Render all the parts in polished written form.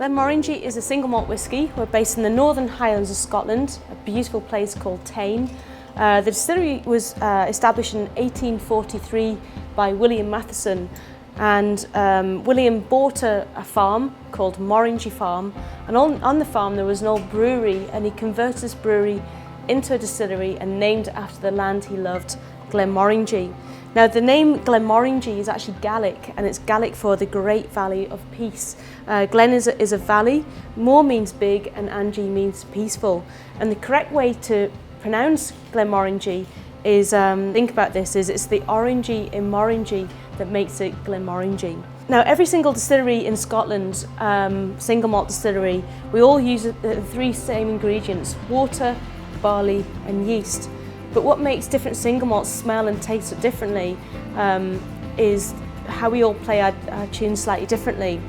Glenmorangie is a single malt whisky. We're based in the Northern Highlands of Scotland, a beautiful place called Tain. The distillery was established in 1843 by William Matheson, and William bought a farm called Morangie Farm, and on the farm there was an old brewery, and he converted this brewery into a distillery and named it after the land he loved, Glenmorangie. Now the name Glenmorangie is actually Gaelic, and it's Gaelic for the Great Valley of Peace. Glen is a valley, Mor means big, and Angie means peaceful. And the correct way to pronounce Glenmorangie is, think about this, is it's the orangey in Morangie that makes it Glenmorangie. Now every single distillery in Scotland, single malt distillery, we all use the three same ingredients: water, barley and yeast. But what makes different single malts smell and taste differently is how we all play our tunes slightly differently.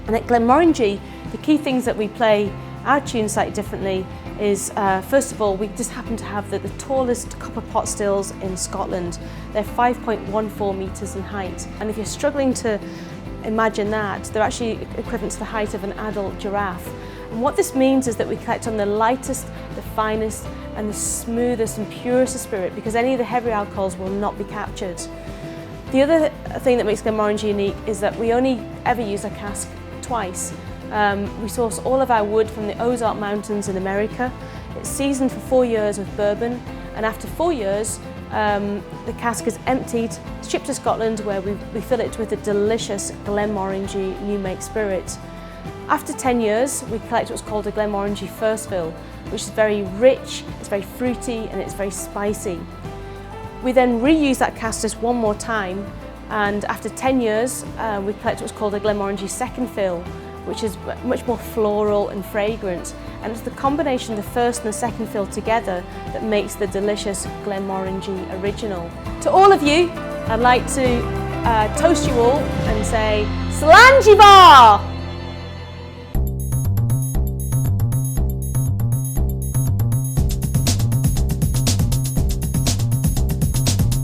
And at Glenmorangie, the key things that we play our tunes slightly differently is, first of all, we just happen to have the tallest copper pot stills in Scotland. They're 5.14 metres in height. And if you're struggling to imagine that, they're actually equivalent to the height of an adult giraffe. And what this means is that we collect on the lightest, the finest, and the smoothest and purest of spirit, because any of the heavy alcohols will not be captured. The other thing that makes Glenmorangie unique is that we only ever use a cask twice. We source all of our wood from the Ozark Mountains in America. It's seasoned for 4 years with bourbon, and after 4 years, the cask is emptied, shipped to Scotland, where we fill it with a delicious Glenmorangie new make spirit. After 10 years, we collect what's called a Glenmorangie first fill, which is very rich, it's very fruity, and it's very spicy. We then reuse that cask just one more time, and after 10 years, we collect what's called a Glenmorangie second fill, which is much more floral and fragrant. And it's the combination of the first and the second fill together that makes the delicious Glenmorangie original. To all of you, I'd like to toast you all and say, Slàinte mhath!